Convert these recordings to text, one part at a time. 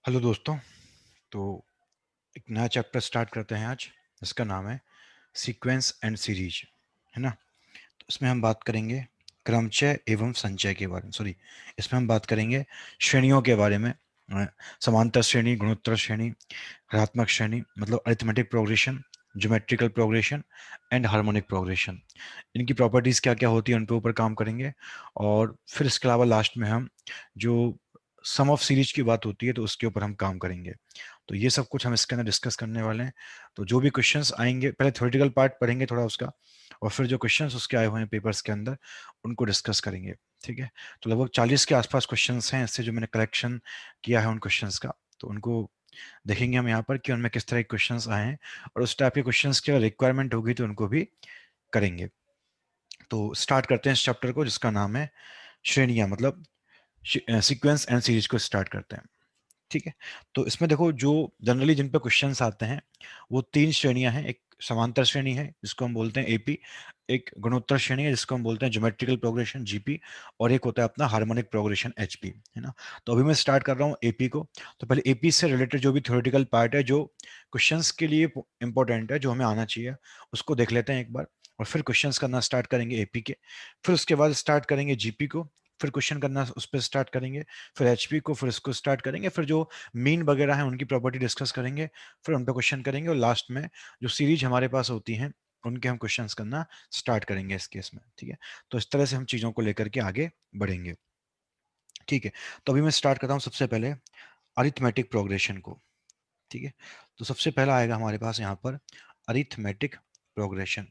Hello दोस्तों। तो एक नया चैप्टर स्टार्ट करते हैं आज। इसका नाम है सीक्वेंस एंड सीरीज, है ना। तो इसमें हम बात करेंगे क्रमचय एवं संचय के बारे में। सॉरी, इसमें हम बात करेंगे श्रेणियों के बारे में। समांतर श्रेणी, गुणोत्तर श्रेणी, ऋणात्मक श्रेणी मतलब arithmetic progression, geometrical progression and harmonic progression. इनकी प्रॉपर्टीज क्या क्या होती है उन पे ऊपर काम करेंगे। और फिर इसके अलावा लास्ट में हम जो सम ऑफ सीरीज की बात होती है तो उसके ऊपर हम काम करेंगे। तो ये सब कुछ हम इसके अंदर डिस्कस करने वाले हैं। तो जो भी क्वेश्चंस आएंगे, पहले थ्योरेटिकल पार्ट पढ़ेंगे थोड़ा उसका, और फिर जो क्वेश्चंस उसके आए हुए हैं पेपर्स के अंदर उनको डिस्कस करेंगे। ठीक है। तो लगभग 40 के आसपास क्वेश्चंस हैं इससे जो मैंने कलेक्शन किया है उन क्वेश्चंस का। तो उनको देखेंगे हम यहाँ पर कि उनमें किस तरह के क्वेश्चंस आए हैं, और उस टाइप के क्वेश्चंस की अगर रिक्वायरमेंट होगी तो उनको भी करेंगे। तो स्टार्ट करते हैं इस चैप्टर को जिसका नाम है श्रेणियां मतलब सीक्वेंस एंड सीरीज को स्टार्ट करते हैं। ठीक है। तो इसमें देखो जो जनरली जिन पे क्वेश्चंस आते हैं वो तीन श्रेणियां हैं। एक समांतर श्रेणी है जिसको हम बोलते हैं एपी, एक गुणोत्तर श्रेणी है जिसको हम बोलते हैं ज्योमेट्रिकल प्रोग्रेशन जीपी, और एक होता है अपना हार्मोनिक प्रोग्रेशन एचपी, है ना। तो अभी मैं स्टार्ट कर रहा हूँ एपी को। तो पहले एपी से रिलेटेड जो भी थ्योरेटिकल पार्ट है, जो क्वेश्चंस के लिए इंपॉर्टेंट है, जो हमें आना चाहिए, उसको देख लेते हैं एक बार, और फिर क्वेश्चंस करना स्टार्ट करेंगे एपी के। फिर उसके बाद स्टार्ट करेंगे जीपी को, फिर क्वेश्चन करना उस पर स्टार्ट करेंगे, फिर एचपी को, फिर इसको स्टार्ट करेंगे, फिर जो मीन वगैरह है उनकी प्रॉपर्टी डिस्कस करेंगे, फिर उन पर क्वेश्चन करेंगे, और लास्ट में जो सीरीज हमारे पास होती हैं उनके हम क्वेश्चंस करना स्टार्ट करेंगे इस केस में। ठीक है। तो इस तरह से हम चीजों को लेकर के आगे बढ़ेंगे। ठीक है। तो अभी मैं स्टार्ट करता हूँ सबसे पहले अरिथमेटिक प्रोग्रेशन को। ठीक है। तो सबसे पहला आएगा हमारे पास यहाँ पर अरिथमेटिक प्रोग्रेशन।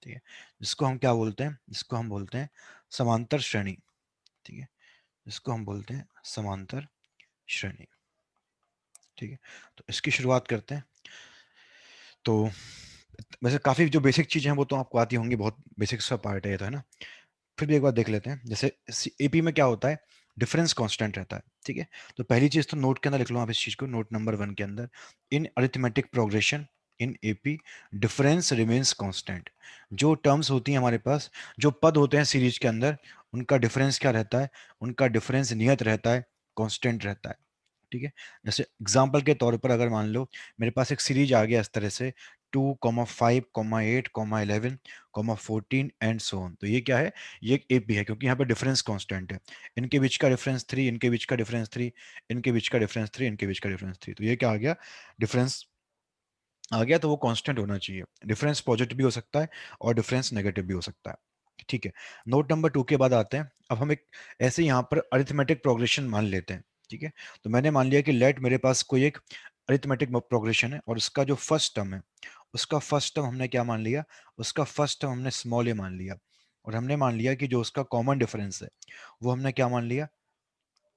ठीक है। जिसको हम क्या बोलते हैं, जिसको हम बोलते हैं समांतर श्रेणी। ठीक है। जिसको हम बोलते हैं समांतर श्रेणी। ठीक है। तो इसकी शुरुआत करते हैं। तो वैसे काफी जो बेसिक चीजें हैं वो तो आपको आती होंगी, बहुत बेसिक सा पार्ट है ये तो, है ना। फिर भी एक बार देख लेते हैं। जैसे एपी में क्या होता है, डिफरेंस कांस्टेंट रहता है। ठीक है। तो पहली चीज तो नोट के अंदर लिख लो आप इस चीज को, नोट नंबर 1 के अंदर, in arithmetic progression in AP difference remains constant. जो टर्म्स होती हैं हमारे पास, जो पद होते हैं सीरीज के अंदर, उनका डिफरेंस क्या रहता है, उनका डिफरेंस नियत रहता है, कांस्टेंट रहता है। ठीक है। जैसे एग्जाम्पल के तौर पर अगर मान लो मेरे पास एक सीरीज आ गया इस तरह से 2,5,8,11,14 एंड सो ऑन, तो ये क्या है, ये एक एपी है क्योंकि यहाँ पे डिफरेंस कांस्टेंट है। इनके बीच का डिफरेंस 3, इनके बीच का डिफरेंस 3, इनके बीच का डिफरेंस 3, इनके बीच का डिफरेंस 3, तो ये क्या आ गया, डिफरेंस आ गया। तो वो कांस्टेंट होना चाहिए। डिफरेंस पॉजिटिव भी हो सकता है और डिफरेंस नेगेटिव भी हो सकता है। ठीक है। नोट नंबर 2 के बाद आते हैं। अब हम एक ऐसे यहाँ पर अरिथमेटिक प्रोग्रेशन मान लेते हैं। ठीक है। तो मैंने मान लिया कि लेट मेरे पास कोई एक अरिथमेटिक प्रोग्रेशन है, और उसका जो फर्स्ट टर्म है, उसका फर्स्ट टर्म हमने क्या मान लिया, उसका फर्स्ट टर्म हमने स्मॉल ए मान लिया। और हमने मान लिया कि जो उसका कॉमन डिफरेंस है वो हमने क्या मान लिया,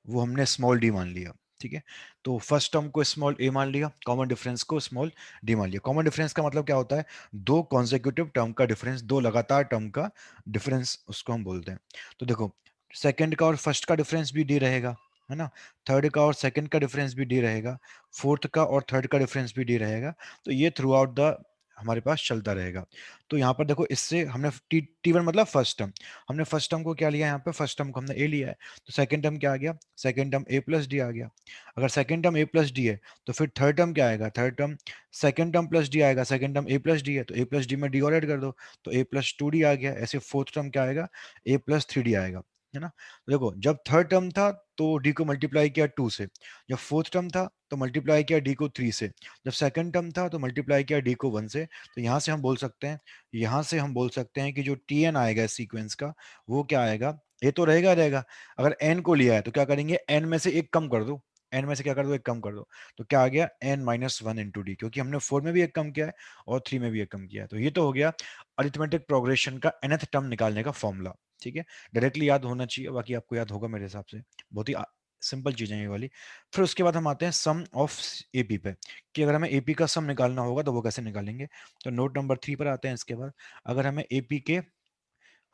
वो हमने स्मॉल डी मान लिया। ठीक है। तो फर्स्ट टर्म को स्मॉल ए मान लिया, कॉमन डिफरेंस को स्मॉल डी मान लिया। कॉमन डिफरेंस का मतलब क्या होता है, दो कॉन्सेक्यूटिव टर्म का डिफरेंस, दो लगातार टर्म का डिफरेंस उसको हम बोलते हैं। तो देखो, सेकंड का और फर्स्ट का डिफरेंस भी डी रहेगा, है ना। थर्ड का और सेकंड का डिफरेंस भी डी रहेगा, फोर्थ का और थर्ड का डिफरेंस भी डी रहेगा। तो ये थ्रू आउट द हमारे पास चलता रहेगा। तो यहाँ पर देखो, इससे हमने टी वन मतलब फर्स्ट टर्म, हमने फर्स्ट टर्म को क्या लिया, यहाँ पे फर्स्ट टर्म को हमने ए लिया है। तो सेकंड टर्म क्या आ गया, सेकंड टर्म ए प्लस डी आ गया। अगर सेकंड टर्म ए प्लस डी है तो फिर थर्ड टर्म क्या आएगा, third term second term plus D आएगा। सेकंड टर्म ए प्लस डी है तो ए प्लस डी में डी और ऐड कर दो, तो ए प्लस टू डी आ गया। ऐसे फोर्थ टर्म क्या आएगा, ए प्लस थ्री डी आएगा, है ना। तो देखो, जब थर्ड टर्म था तो डी को मल्टीप्लाई किया टू से, जब फोर्थ टर्म था तो मल्टीप्लाई किया डी को थ्री से, जब सेकंड टर्म था तो मल्टीप्लाई किया डी को वन से। तो यहाँ से हम बोल सकते हैं, यहाँ से हम बोल सकते हैं कि जो टी एन आएगा इस सीक्वेंस का, वो क्या आएगा, ये तो रहेगा रहेगा। अगर n को लिया है तो क्या करेंगे, n में से एक कम कर दो, n में से क्या कर दो, एक कम कर दो। तो क्या आ गया, n minus one into D, क्योंकि हमने फोर में भी एक कम किया है और थ्री में भी एक कम किया है। तो ये तो हो गया अरिथमेटिक प्रोग्रेशन का nth टर्म निकालने का फॉर्मूला। ठीक है। डायरेक्टली याद होना चाहिए, बाकी आपको याद होगा मेरे हिसाब से, बहुत ही सिंपल चीजें ये वाली। फिर उसके बाद हम आते हैं सम ऑफ एपी पे, कि अगर हमें एपी का सम निकालना होगा तो वो कैसे निकालेंगे। तो नोट नंबर 3 पर आते हैं। इसके बाद अगर हमें एपी के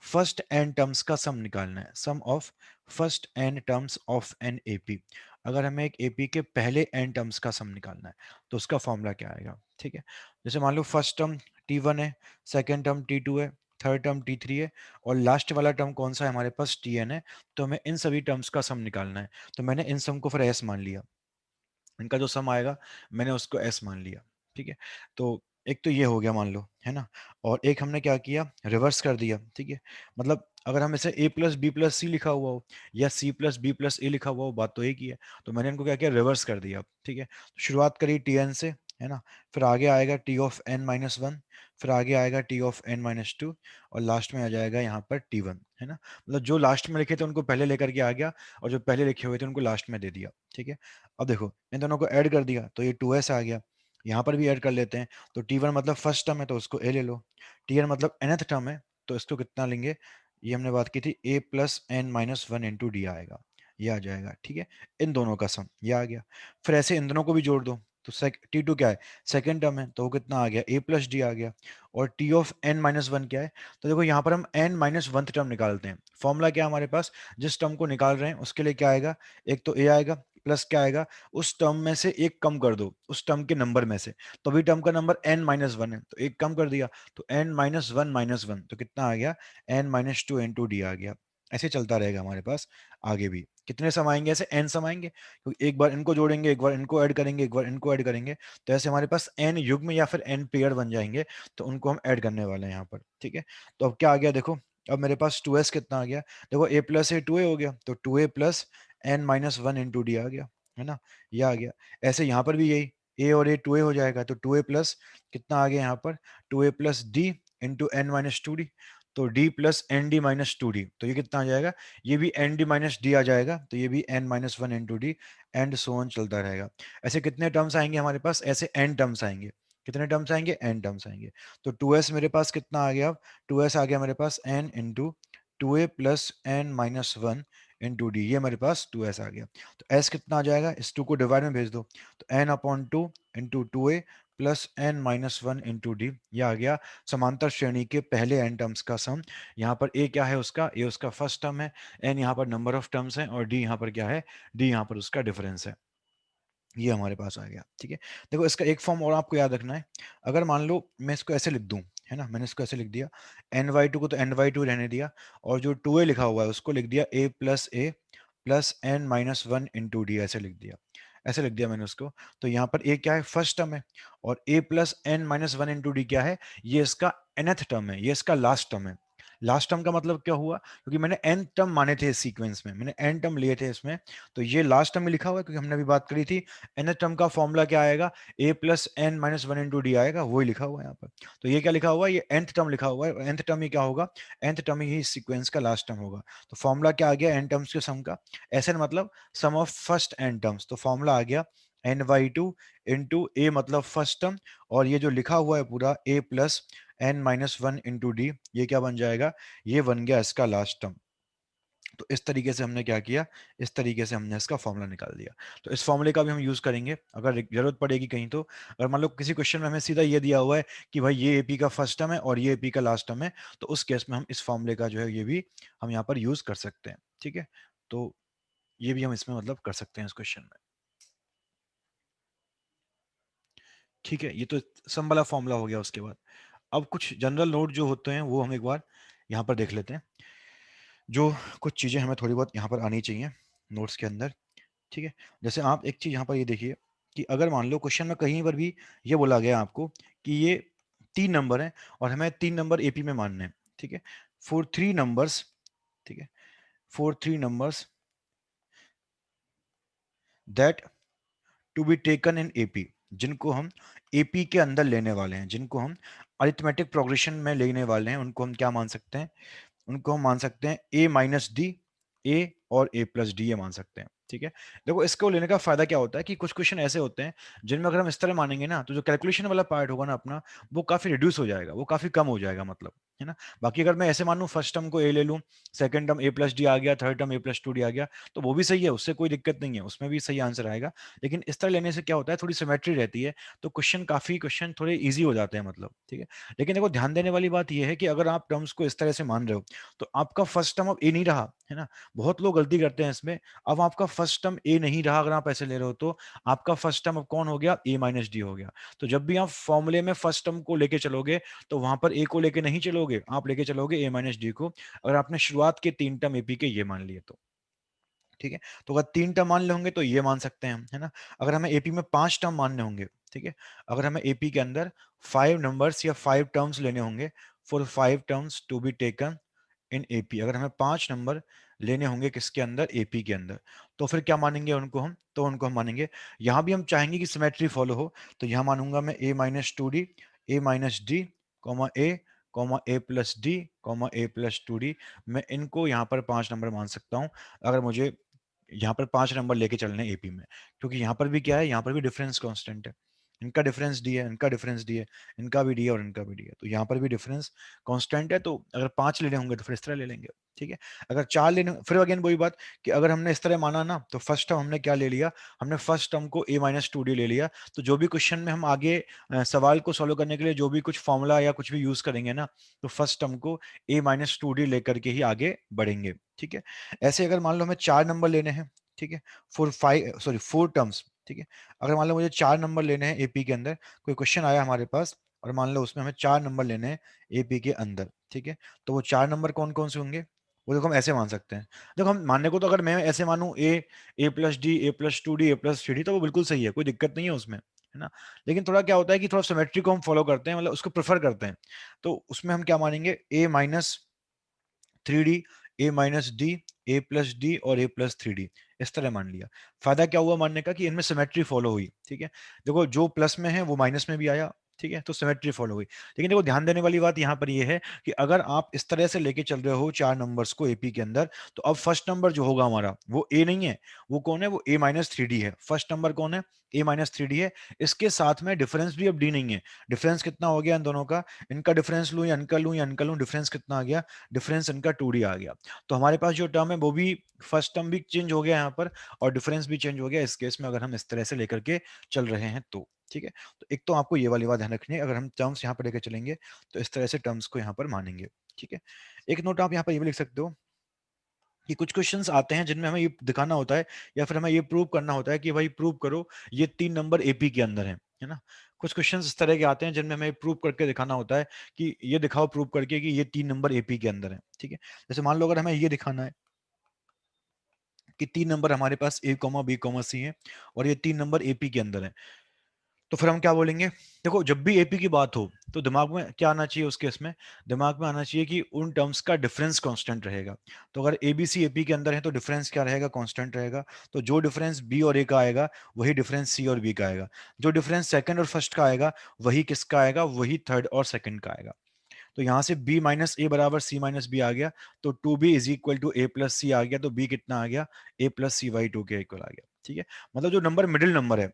फर्स्ट एन टर्म्स का सम निकालना है, sum of first n terms of an AP, अगर हमें एक एपी के पहले एन टर्म्स का सम निकालना है तो उसका फॉर्मूला क्या आएगा। ठीक है। जैसे मान लो फर्स्ट टर्म टी1 है, सेकंड टर्म टी2 है, थर्ड टर्म टी3 है, और लास्ट वाला टर्म कौन सा है हमारे पास, टीएन है। तो हमें इन सभी टर्म्स का सम निकालना है। तो मैंने इन सम को फिर एस मान लिया। इनका जो सम आएगा मैंने उसको एस मान लिया। ठीक है, तो एक तो ये हो गया मान लो, है ना। और एक हमने क्या किया, रिवर्स कर दिया। ठीक है, मतलब अगर हम इसे a प्लस बी प्लस सी लिखा हुआ हो या c प्लस बी प्लस ए लिखा हुआ हो, बात तो एक ही है। तो मैंने इनको क्या किया, रिवर्स कर दिया। ठीक है, तो शुरुआत करी टी एन से, है ना। फिर आगे आएगा T of N minus one, फिर आगे आएगा T of N minus two, और लास्ट में आ जाएगा यहाँ पर टी वन, है ना। मतलब जो लास्ट में लिखे थे उनको पहले लेकर के आ गया, और जो पहले लिखे हुए थे उनको लास्ट में दे दिया। ठीक है, अब देखो इन दोनों को ऐड कर दिया तो ये टू एस आ गया। यहाँ पर भी ऐड कर लेते हैं, तो टी वन मतलब फर्स्ट टर्म है तो उसको ए ले लो, टी एन मतलब nth टर्म है तो इसको कितना लेंगे, ये हमने बात की थी a plus N minus one into D आएगा, ये आ जाएगा। ठीक है, इन दोनों का सम ये आ गया। फिर ऐसे इन दोनों को भी जोड़ दो, तो टी टू क्या है, सेकंड टर्म है तो वो कितना आ गया, ए प्लस डी आ गया। और T of N minus one क्या है, तो देखो यहाँ पर हम एन माइनस वन टर्म निकालते हैं। फॉर्मूला क्या है हमारे पास, जिस टर्म को निकाल रहे हैं उसके लिए क्या आएगा, एक तो ए आएगा प्लस क्या आएगा, उस टर्म में से एक कम कर दो उस टर्म के नंबर में से, तो अभी टर्म का नंबर n माइनस वन है तो एक कम कर दिया, तो n माइनस वन तो कितना आ गया, n minus two into d आ गया। ऐसे चलता रहेगा हमारे पास आगे भी। कितने सम आएंगे ऐसे, n सम आएंगे, क्योंकि एक बार इनको जोड़ेंगे, एक बार इनको ऐड करेंगे, एक बार इनको ऐड करेंगे, तो ऐसे हमारे पास n युग्म या फिर n पेयर बन जाएंगे, तो उनको हम ऐड करने वाले हैं यहाँ पर। ठीक है, तो अब क्या आ गया देखो, अब मेरे पास 2s कितना आ गया, देखो a plus a two a हो गया, तो two a plus N minus one into d आ गया, है ना, ये आ गया। ऐसे यहाँ पर भी यही ए और ए टू ए हो जाएगा, तो टू ए प्लस कितना आ गया यहाँ पर, two a plus d into n minus two d, तो d plus n d minus two d, तो ये कितना आ जाएगा, ये भी एन डी माइनस डी आ जाएगा, तो ये भी n minus one into d, and so on चलता रहेगा। ऐसे कितने टर्म्स आएंगे हमारे पास, ऐसे एन टर्म्स आएंगे। कितने टर्म्स आएंगे, एन टर्म्स आएंगे। तो टू एस मेरे पास कितना आ गया, अब टू एस आ गया मेरे पास n into two a plus N minus one into d, ये मेरे पास टू एस आ गया। तो एस कितना आ जाएगा, इस टू को डिवाइड में भेज दो, तो n upon two into two a plus N minus one into d, यह आ गया समांतर श्रेणी के पहले एन टर्म्स का सम। यहाँ पर ए क्या है उसका, ए उसका फर्स्ट टर्म है, एन यहाँ पर नंबर ऑफ टर्म्स है, और डी यहाँ पर क्या है, डी यहाँ पर उसका डिफरेंस है। ये हमारे पास आ गया। ठीक है, देखो इसका एक फॉर्म और आपको याद रखना है। अगर मान लो मैं इसको ऐसे लिख दूं, है ना, मैंने इसको ऐसे लिख दिया, एन वाई टू को तो एन वाई टू रहने दिया, और जो टू ए लिखा हुआ है उसको लिख दिया a plus N minus one into d, ऐसे लिख दिया, ऐसे लिख दिया मैंने उसको। तो यहाँ पर ए क्या है, फर्स्ट टर्म है, और a plus N minus one into d क्या है, ये इसका nth टर्म है, ये इसका लास्ट टर्म है। लास्ट टर्म का मतलब क्या हुआ, क्योंकि मैंने n टर्म माने थे इस सीक्वेंस में, मैंने n टर्म लिए थे इसमें, तो ये लास्ट टर्म में लिखा हुआ है, क्योंकि हमने अभी बात करी थी nth टर्म का फॉर्मूला क्या आएगा, a plus N minus one into D आएगा, वही लिखा हुआ है यहाँ पर। तो ये क्या लिखा हुआ है, ये nth टर्म लिखा हुआ है, nth टर्म ही क्या होगा, nth टर्म ही इस सीक्वेंस का लास्ट टर्म होगा। तो फॉर्मूला क्या आ गया, n टर्म्स के सम का, एन मतलब सम ऑफ फर्स्ट n टर्म्स, तो फॉर्मूला आ गया एन वाई टू इंटू ए मतलब फर्स्ट टर्म, और ये जो लिखा हुआ है पूरा a plus N minus one into d, ये क्या बन जाएगा, ये बन गया इसका लास्ट टर्म। तो इस तरीके से हमने क्या किया, इस तरीके से हमने इसका फॉर्मूला निकाल दिया। तो इस फॉर्मूले का भी हम यूज करेंगे अगर जरूरत पड़ेगी कहीं। तो अगर मान लो किसी क्वेश्चन में हमें सीधा ये दिया हुआ है कि भाई ये एपी का फर्स्ट टर्म है और ये एपी का लास्ट टर्म है, तो उस केस में हम इस फॉर्मूले का जो है ये भी हम यहाँ पर यूज कर सकते हैं। ठीक है, तो ये भी हम इसमें मतलब कर सकते हैं इस क्वेश्चन में। ठीक है, ये तो सम वाला फॉर्मूला हो गया। उसके बाद अब कुछ जनरल नोट जो होते हैं वो हम एक बार यहाँ पर देख लेते हैं, जो कुछ चीजें हमें थोड़ी बहुत यहाँ पर आनी चाहिए नोट्स के अंदर। ठीक है, जैसे आप एक चीज यहाँ पर ये देखिए कि अगर मान लो क्वेश्चन में कहीं पर भी ये बोला गया आपको कि ये तीन नंबर है और हमें तीन नंबर एपी में मानने हैं। ठीक है, फॉर थ्री नंबर्स, ठीक है, for three numbers that to be taken in AP, जिनको हम एपी के अंदर लेने वाले हैं, जिनको हम अरिथमेटिक प्रोग्रेशन में लेने वाले हैं, उनको हम क्या मान सकते हैं, उनको हम मान सकते हैं ए माइनस डी, ए और ए प्लस डी, ये मान सकते हैं। ठीक है, देखो इसको लेने का फायदा क्या होता है कि कुछ क्वेश्चन ऐसे होते हैं जिनमें अगर हम इस तरह मानेंगे ना, तो जो कैलकुलेशन वाला पार्ट होगा ना अपना, वो काफी रिड्यूस हो जाएगा, वो काफी कम हो जाएगा मतलब, है ना। बाकी अगर मैं ऐसे मानूं फर्स्ट टर्म को ए ले लूं, सेकंड टर्म ए प्लस डी आ गया, थर्ड टर्म ए प्लस टू डी आ गया, तो वो भी सही है, उससे कोई दिक्कत नहीं है, उसमें भी सही आंसर आएगा। लेकिन इस तरह लेने से क्या होता है, थोड़ी सिमेट्री रहती है, तो क्वेश्चन थोड़े ईजी हो जाते हैं मतलब। ठीक है, लेकिन देखो ध्यान देने वाली बात यह है कि अगर आप टर्म्स को इस तरह से मान रहे हो, तो आपका फर्स्ट टर्म अब ए नहीं रहा, है ना। बहुत लोग गलती करते हैं इसमें। अब आपका फर्स्ट टर्म ए नहीं रहा अगर आप ऐसे ले रहे हो, तो आपका फर्स्ट टर्म अब कौन हो गया, ए माइनस डी हो गया। तो जब भी आप फॉर्मूले में फर्स्ट टर्म को लेके चलोगे, तो वहां पर ए को लेके नहीं चलोगे, आप लेके चलोगे ए माइनस डी को, अगर आपने शुरुआत के तीन टर्म एपी के ये मान लिए तो। ठीक है। तो अगर 3 टर्म मान होंगे तो ये मान सकते हैं हम, है ना। अगर हमें एपी में 5 टर्म मानने होंगे, ठीक है, अगर हमें एपी के अंदर 5 नंबर्स या 5 टर्म्स लेने होंगे, for 5 terms to be taken in AP, अगर हमें 5 नंबर लेने होंगे किसके अंदर, एपी के अंदर, तो फिर क्या मानेंगे उनको हम, तो उनको हम मानेंगे, यहां भी हम चाहेंगे कि सिमेट्री फॉलो हो, तो यहां मानूंगा मैं ए माइनस टू डी, ए माइनस डी, कॉमा ए प्लस डी, कॉमा ए प्लस टू डी। मैं इनको यहाँ पर 5 नंबर मान सकता हूँ, अगर मुझे यहाँ पर 5 नंबर लेके चलने एपी में, क्योंकि यहाँ पर भी क्या है, यहाँ पर भी डिफरेंस कांस्टेंट है, इनका डिफरेंस डी है, इनका डिफरेंस डी है, इनका भी डी है और इनका भी डी है, तो यहाँ पर भी डिफरेंस कांस्टेंट है, तो अगर 5 लेने होंगे तो फिर इस तरह ले लेंगे, ठीक है। अगर 4 लेने, फिर अगेन वही बात कि अगर हमने इस तरह माना ना, तो फर्स्ट टर्म हमने क्या ले लिया, हमने फर्स्ट टर्म को ए माइनस टू डी ले लिया, तो जो भी क्वेश्चन में हम आगे सवाल को सॉल्व करने के लिए जो भी कुछ फॉर्मूला या कुछ भी यूज करेंगे ना, तो फर्स्ट टर्म को ए माइनस टू डी लेकर के ही आगे बढ़ेंगे, ठीक है। ऐसे अगर मान लो हमें 4 नंबर लेने हैं, ठीक है, 4 टर्म्स, ठीक है, अगर मान लो मुझे 4 नंबर लेने हैं एपी के अंदर, कोई क्वेश्चन आया हमारे पास और मान लो उसमें हमें 4 नंबर लेने हैं एपी के अंदर, ठीक है, तो वो 4 नंबर कौन कौन से होंगे, वो देखो हम ऐसे मान सकते हैं। देखो हम मानने को तो अगर मैं ऐसे मानूं ए प्लस डी, ए प्लस टू डी, ए प्लस थ्री डी, तो वो बिल्कुल सही है, कोई दिक्कत नहीं है उसमें, है ना। लेकिन थोड़ा क्या होता है कि थोड़ा सिमेट्री को हम फॉलो करते हैं, मतलब उसको प्रेफर करते हैं, तो उसमें हम क्या मानेंगे, ए माइनस थ्री डी, ए माइनस डी, ए प्लस डी और ए प्लस थ्री डी, इस तरह मान लिया। फायदा क्या हुआ मानने का कि इनमें सिमेट्री फॉलो हुई, ठीक है। देखो जो प्लस में है वो माइनस में भी आया, ठीक है, तो सिमेट्री फॉलो हुई। लेकिन देखो ध्यान देने वाली बात यहाँ पर ये है कि अगर आप इस तरह से लेके चल रहे हो 4 नंबर्स को एपी के अंदर, तो अब फर्स्ट नंबर जो होगा हमारा वो ए नहीं है, वो कौन है, वो ए माइनस थ्री डी है। फर्स्ट नंबर कौन है, ए माइनस थ्री डी है। इसके साथ में डिफरेंस भी अब डी नहीं है। डिफरेंस कितना हो गया इन दोनों का, इनका डिफरेंस लूं या इनका लूं, डिफरेंस कितना आ गया, डिफरेंस इनका टू डी आ गया। तो हमारे पास जो टर्म है वो भी, फर्स्ट टर्म भी चेंज हो गया यहाँ पर और डिफरेंस भी चेंज हो गया इस केस में, अगर हम इस तरह से लेकर के चल रहे हैं तो, ठीक है। तो एक तो आपको ये वाली बात ध्यान रखनी है, अगर हम टर्म्स यहाँ पर लेकर चलेंगे तो इस तरह से टर्म्स को यहाँ पर मानेंगे, ठीक है। एक नोट आप यहाँ पर ये भी लिख सकते हो कि कुछ क्वेश्चंस आते हैं जिनमें हमें ये दिखाना होता है या फिर हमें ये प्रूव करना होता है कि भाई प्रूव करो ये 3 नंबर एपी के अंदर है ना। कुछ क्वेश्चंस इस तरह के आते हैं जिनमें हमें प्रूव करके दिखाना होता है कि ये दिखाओ प्रूव करके कि ये 3 नंबर एपी के अंदर है, ठीक है। जैसे मान लो अगर हमें ये दिखाना है कि 3 नंबर हमारे पास ए कॉमा बी कॉमा सी है और ये 3 नंबर एपी के अंदर है, तो फिर हम क्या बोलेंगे, देखो जब भी एपी की बात हो तो दिमाग में क्या आना चाहिए, उस केस में दिमाग में आना चाहिए कि उन टर्म्स का डिफरेंस कांस्टेंट रहेगा। तो अगर एबीसी एपी के अंदर है तो डिफरेंस क्या रहेगा, कांस्टेंट रहेगा। तो जो डिफरेंस बी और ए का आएगा वही डिफरेंस सी और बी का आएगा। जो डिफरेंस सेकंड और फर्स्ट का आएगा वही किसका आएगा, वही थर्ड और सेकंड का आएगा। तो यहां से b माइनस ए बराबर सी माइनस बी आ गया, तो two b is equal to a plus c आ गया, तो b कितना आ गया, a plus c by two के इक्वल आ गया, ठीक है। मतलब जो नंबर मिडिल नंबर है,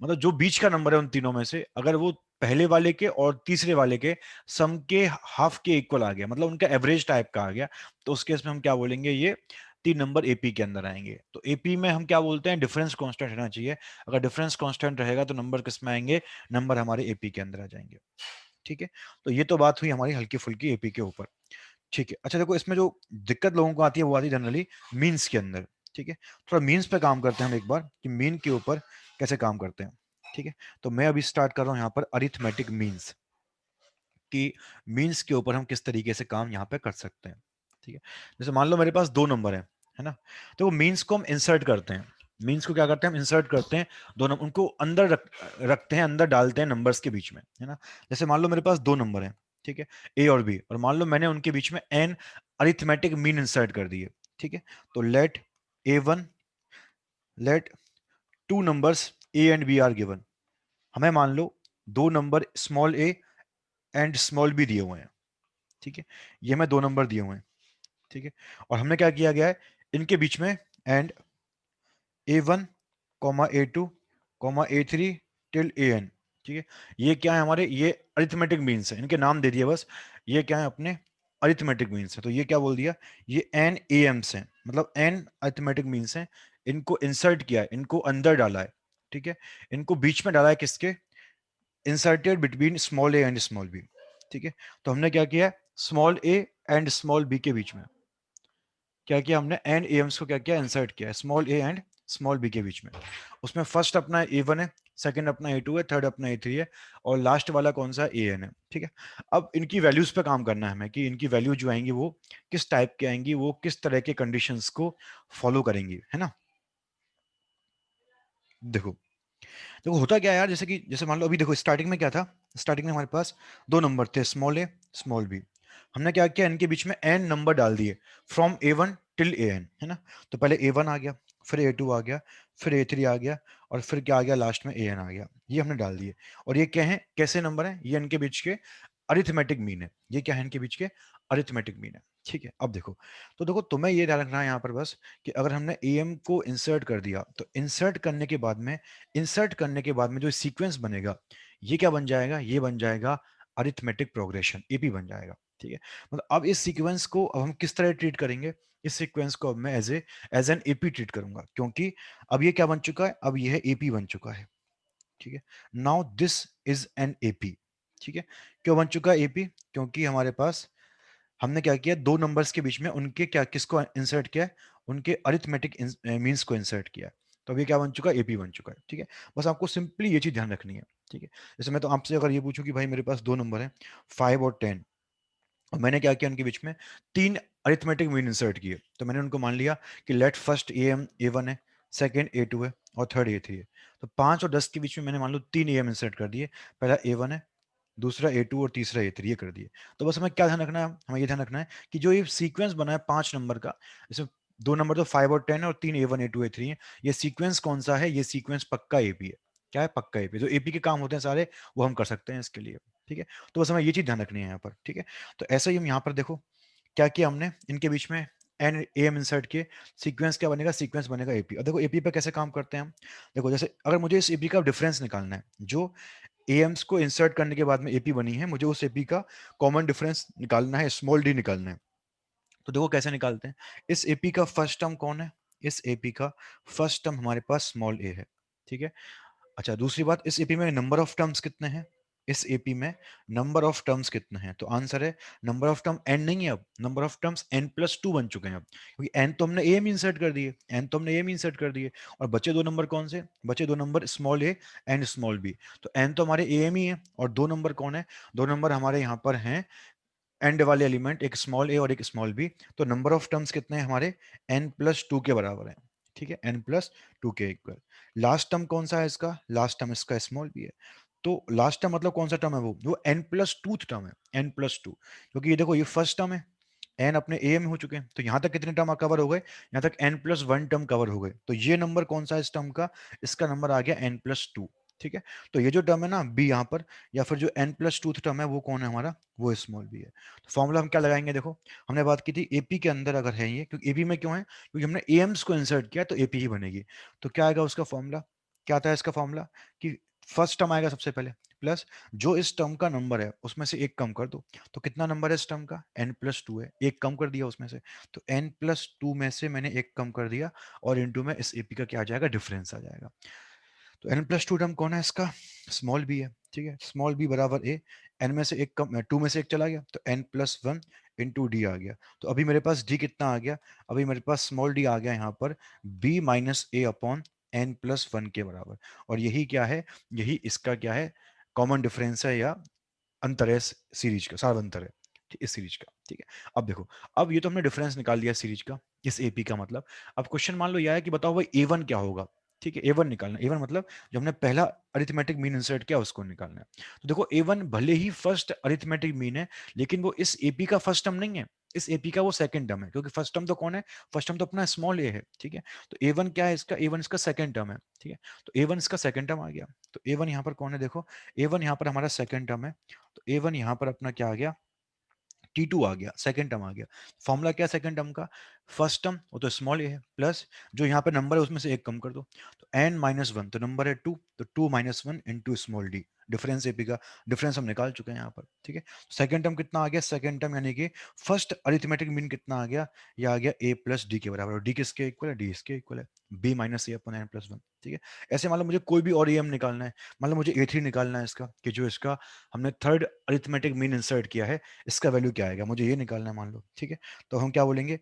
मतलब जो बीच का नंबर है उन तीनों में से, अगर वो पहले वाले के और तीसरे वाले के सम के हाफ के इक्वल आ गया, मतलब उनका एवरेज टाइप का आ गया, तो उस केस में हम क्या बोलेंगे, ये 3 नंबर एपी के अंदर आएंगे। तो एपी में हम क्या बोलते हैं, डिफरेंस कांस्टेंट रहना चाहिए। अगर डिफरेंस कांस्टेंट रहेगा तो नंबर किस में आएंगे, नंबर हमारे एपी के अंदर आ जाएंगे, ठीक है। तो ये तो बात हुई हमारी हल्की फुल्की एपी के ऊपर, ठीक है। अच्छा देखो इसमें जो दिक्कत लोगों को आती है वो आती है जनरली मीन्स के अंदर, ठीक है। थोड़ा मीन्स पे काम करते हैं हम एक बार कि मीन के ऊपर कैसे काम करते हैं, ठीक है। तो मैं अभी स्टार्ट कर रहा हूं यहाँ पर अरिथमेटिक मीन्स, कि मीन्स के ऊपर हम किस तरीके से काम यहाँ पे कर सकते हैं, ठीक है। जैसे मान लो मेरे पास 2 नंबर है ना, तो वो मीन्स को हम इंसर्ट करते हैं। मीन्स को क्या करते हैं, हम इंसर्ट करते हैं, दोनों उनको अंदर रखते हैं, अंदर डालते हैं नंबर्स के बीच में, है ना। जैसे मान लो मेरे पास 2 नंबर है, ठीक है, ए और बी, और मान लो मैंने उनके बीच में एन अरिथमेटिक मीन इंसर्ट कर दिए, ठीक है। तो a one let two numbers a and b are given. हमें मान लो 2 number small A and small b दिए हुए हैं, ठीक है। ये हमें 2 नंबर दिए हुए हैं, ठीक है। और हमने क्या किया गया है, इनके बीच में and A1 comma A2 comma A3 till AN, ठीक है। ये क्या है हमारे, ये अरिथमेटिक मीन्स है, इनके नाम दे दिया बस। ये क्या है अपने अरिथमेटिक मीन्स है, तो ये क्या बोल दिया, ये एन ए एम्स है, मतलब एन अरिथमेटिक मीन्स है। इनको इंसर्ट किया है, इनको अंदर डाला है, ठीक है। इनको बीच में डाला है किसके, inserted between small A and small B, ठीक है। तो हमने क्या किया, small A and small B के बीच में क्या किया, हमने एन एम्स को क्या किया, इंसर्ट किया small A and small B के बीच में। उसमें फर्स्ट अपना ए वन है, सेकंड अपना A2 है, थर्ड अपना A3 है, और लास्ट वाला कौन सा AN है, ठीक है। अब इनकी वैल्यूज पे काम करना है हमें कि इनकी वैल्यू जो आएंगी वो किस टाइप की आएंगी, वो किस तरह के कंडीशंस को फॉलो करेंगी, है ना। देखो, देखो होता क्या है यार, जैसे कि जैसे मान लो अभी देखो स्टार्टिंग में क्या था, स्टार्टिंग में हमारे पास दो नंबर थे, स्मॉल ए स्मॉल बी। हमने क्या किया, इनके बीच में एन नंबर डाल दिए फ्रॉम A1 टिल AN, है ना। तो पहले A1 आ गया, फिर A2 आ गया, फिर A3 आ गया, और फिर क्या आ गया लास्ट में AN आ गया, ये हमने डाल दिए। और ये क्या है, कैसे नंबर है, ये इनके बीच के अरिथमेटिक मीन है, ये क्या है इनके बीच के अरिथमेटिक मीन है, ठीक है। अब देखो, तो देखो तुम्हें ये ध्यान रखना है यहाँ पर बस कि अगर हमने AM को इंसर्ट कर दिया, तो इंसर्ट करने के बाद में जो सीक्वेंस बनेगा, ये क्या बन जाएगा, ये बन जाएगा अरिथमेटिक प्रोग्रेशन, AP बन जाएगा, ठीक है। मतलब अब इस सीक्वेंस को अब हम किस तरह ट्रीट करेंगे, इस सीक्वेंस को अब मैं एज एन AP ट्रीट करूंगा, क्योंकि अब ये क्या बन चुका है, अब ये है AP बन चुका है, ठीक है। Now this is an AP, ठीक है। क्यों बन चुका है AP, क्योंकि हमारे पास हमने क्या किया, दो नंबर्स के बीच में उनके क्या किसको इंसर्ट किया है, उनके अरिथमेटिक मींस को इंसर्ट किया है। तो अभी क्या बन चुका है, AP बन चुका है, ठीक है। बस आपको सिंपली ये चीज ध्यान रखनी है, ठीक है। जैसे मैं तो आपसे अगर ये पूछूं कि भाई मेरे पास दो नंबर है 5 और 10, और मैंने क्या किया उनके बीच में तीन अरिथमेटिक मीन इंसर्ट किए, तो मैंने उनको मान लिया कि लेट फर्स्ट AM A1 है, सेकंड A2 है, और थर्ड A3 है। तो 5 और 10 के बीच में मैंने मान लो तीन AM इंसर्ट कर दिए, पहला A1 है, दूसरा A2 और तीसरा A3, ये कर दिए। तो बस हमें क्या ध्यान रखना है, हमें ये ध्यान रखना है कि जो ये सीक्वेंस बना है 5 नंबर का, इसमें दो नंबर तो 5 और 10 है, और तीन A1 A2 A3 है, ये सीक्वेंस कौन सा है, ये सीक्वेंस पक्का AP है। क्या है, पक्का AP। जो AP के काम होते हैं सारे, वो हम कर सकते हैं इसके लिए, ठीक है। तो बस हमें ये चीज ध्यान रखनी है यहाँ पर, ठीक है। तो ऐसा ही हम यहाँ पर देखो क्या किया हमने, इनके बीच में एन AM इंसर्ट किए, सीक्वेंस क्या बनेगा, सीक्वेंस बनेगा AP। और देखो AP पे कैसे काम करते हैं हम, देखो जैसे अगर मुझे इस AP का डिफरेंस निकालना है, जो AMs को इंसर्ट करने के बाद में AP बनी है, मुझे उस AP का कॉमन डिफरेंस निकालना है, स्मॉल d निकालना है। तो देखो कैसे निकालते हैं, इस AP का फर्स्ट टर्म कौन है, इस AP का फर्स्ट टर्म हमारे पास स्मॉल a है, ठीक है। अच्छा दूसरी बात, इस एपी में नंबर ऑफ टर्म्स कितने हैं, इस एपी में नंबर ऑफ टर्म्स कितने हैं, तो आंसर है नंबर ऑफ टर्म n नहीं है, अब नंबर ऑफ टर्म्स n+2 बन चुके हैं अब, क्योंकि n तो हमने a में इंसर्ट कर दिए, n तो हमने a में इंसर्ट कर दिए, और बचे दो नंबर कौन से, बचे दो number small a and small b। तो n तो हमारे a में ही है, और दो नंबर कौन है, दो नंबर हमारे यहाँ पर हैं एंड वाले एलिमेंट, एक स्मॉल ए और एक स्मॉल बी। तो नंबर ऑफ टर्म्स कितने हैं हमारे, n+2 के बराबर है, ठीक है, n+2 के इक्वल। लास्ट टर्म कौन सा है इसका, लास्ट टर्म इसका स्मॉल बी है। तो लास्ट टर्म मतलब कौन सा टर्म है, वो n+2 टर्म है, n+2, क्योंकि ये देखो ये फर्स्ट टर्म है, एन अपने ए में हो चुके हैं, तो यहां तक कितने टर्म कवर हो गए, यहां तक n+1 टर्म कवर हो गए। तो ये नंबर कौन सा है इस टर्म का, इसका नंबर आ गया n+2, ठीक है। तो ये जो टर्म है ना बी यहाँ पर, या फिर जो n+2 टर्म है वो कौन है हमारा, वो स्मॉल बी है। तो फॉर्मूला हम क्या लगाएंगे, देखो हमने बात की थी एपी के अंदर अगर है ये, क्योंकि एपी में क्यों है, क्योंकि हमने एम्स को इंसर्ट किया, तो एपी ही बनेगी। तो क्या आएगा उसका फॉर्मूला, क्या आता है इसका फॉर्मूला, कि फर्स्ट टर्म आएगा सबसे पहले, प्लस जो इस टर्म का नंबर है उसमें से एक कम कर दो। तो कितना नंबर है इस टर्म का, n+2 है, एक कम कर दिया उसमें से, तो n+2 में से मैंने एक कम कर दिया, और इनटू में इस एपी का क्या आ जाएगा, डिफरेंस आ जाएगा। तो n+2 टर्म कौन है इसका, स्मॉल बी है, ठीक है। स्मॉल बी बराबर ए, एन में से एक कम, टू में से एक चला गया, तो n+1 इंटू डी आ गया। तो अभी मेरे पास डी कितना आ गया, अभी मेरे पास स्मॉल डी आ गया यहाँ पर b-a/n+1 के बराबर। और यही क्या है, यही इसका क्या है, कॉमन डिफरेंस है, या अंतर है सीरीज का, सार्वंतर है, ठीक, इस सीरीज का, ठीक है। अब देखो, अब ये तो हमने डिफरेंस निकाल दिया सीरीज का, इस एपी का मतलब। अब क्वेश्चन मान लो यह है कि बताओ भाई A1 क्या होगा, ठीक है। A1 निकालना, A1 मतलब जो हमने पहला अरिथमेटिक मीन इंसर्ट किया उसको निकालना है। तो देखो A1 भले ही फर्स्ट अरिथमेटिक मीन है, लेकिन वो इस एपी का फर्स्ट टर्म नहीं है, इस एपी का वो सेकंड टर्म है, क्योंकि फर्स्ट टर्म तो कौन है, फर्स्ट टर्म तो अपना स्मॉल ए है, ठीक है। तो A1 क्या है इसका, A1 इसका सेकंड टर्म है, ठीक है। तो A1 इसका सेकंड टर्म आ गया। तो A1 यहाँ पर कौन है, देखो A1 यहाँ पर हमारा सेकंड टर्म है, तो A1 यहाँ पर अपना क्या आ गया, T2 आ गया, सेकंड टर्म आ गया। फॉर्मूला क्या सेकंड टर्म का, फर्स्ट टर्म वो तो स्मॉल ए है, प्लस जो यहाँ पे नंबर है उसमें से एक कम कर दो, तो n-1, तो नंबर है 2, तो 2-1 into small D, difference AP का डिफरेंस हम निकाल चुके हैं यहाँ पर, ठीक है। सेकंड टर्म कितना आ गया, सेकंड टर्म यानी कि फर्स्ट अरिथमेटिक मीन कितना आ गया, ये आ गया a+d के बराबर, और डी किसके इक्वल है, डी इसके इक्वल है, b-a/n+1, ठीक है। ऐसे मान लो मुझे कोई भी और एम निकालना है, मान लो मुझे A3 निकालना है इसका, कि जो इसका हमने थर्ड अरिथमेटिक मीन इंसर्ट किया है, इसका वैल्यू क्या आएगा, मुझे ये निकालना है मान लो, ठीक है। तो हम क्या बोलेंगे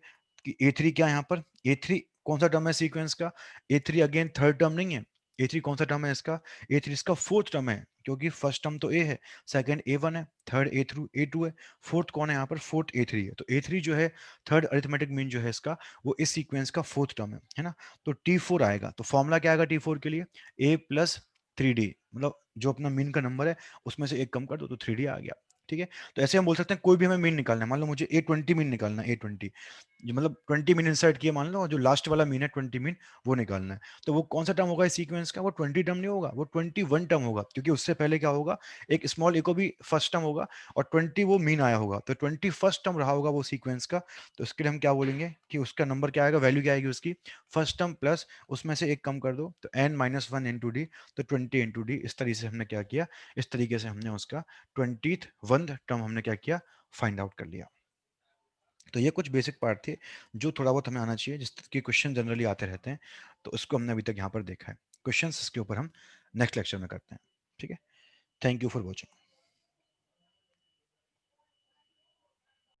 कि A3 क्या है, यहाँ पर A3 कौन सा टर्म है सीक्वेंस का, A3 अगेन थर्ड टर्म नहीं है, A3 कौन सा टर्म है इसका? A3 इसका फोर्थ टर्म है, क्योंकि फर्स्ट टर्म तो A है, सेकंड A1 है, थर्ड A2 है, फोर्थ कौन है यहाँ पर? फोर्थ A3 है। तो A3 जो है थर्ड अरिथमेटिक मीन जो है इसका, वो इस सीक्वेंस का फोर्थ टर्म है ना? तो T4 आएगा। तो फॉर्मूला क्या आएगा T4 के लिए? A प्लस 3D, मतलब जो अपना मीन का नंबर है उसमें से एक कम कर दो तो 3D आ गया। ठीक है, तो ऐसे हम बोल सकते हैं कोई भी हमें मीन निकालना है। मान लो मुझे A20 मीन निकालना है, A20, जो मतलब 20 मीन इंसर्ट किया मान लो, और जो लास्ट वाला मीन है 20 मीन, वो निकालना है। तो वो कौन सा टर्म होगा इस सीक्वेंस का? वो 20 टर्म नहीं होगा, वो 21 टर्म होगा, क्योंकि उससे पहले क्या होगा, एक स्मॉल ए को भी फर्स्ट टर्म होगा, और 20 वो मीन आया होगा, तो 21st टर्म रहा होगा वो सीक्वेंस का। तो इसके लिए हम क्या बोलेंगे कि उसका नंबर क्या आएगा, वैल्यू क्या आएगी उसकी? फर्स्ट टर्म प्लस उसमें से एक कम कर दो, तो n-1 इंटू डी, तो 20 इंटू डी। इस तरीके से हमने क्या किया, इस तरीके से हमने उसका 21th टर्म हमने क्या किया, फाइंड आउट कर लिया। तो ये कुछ बेसिक पार्ट थे जो थोड़ा बहुत हमें आना चाहिए, जिसके क्वेश्चन जनरली आते रहते हैं। तो उसको हमने अभी तक यहाँ पर देखा है। क्वेश्चंस इसके ऊपर हम नेक्स्ट लेक्चर में करते हैं। ठीक है, थैंक यू फॉर वॉचिंग।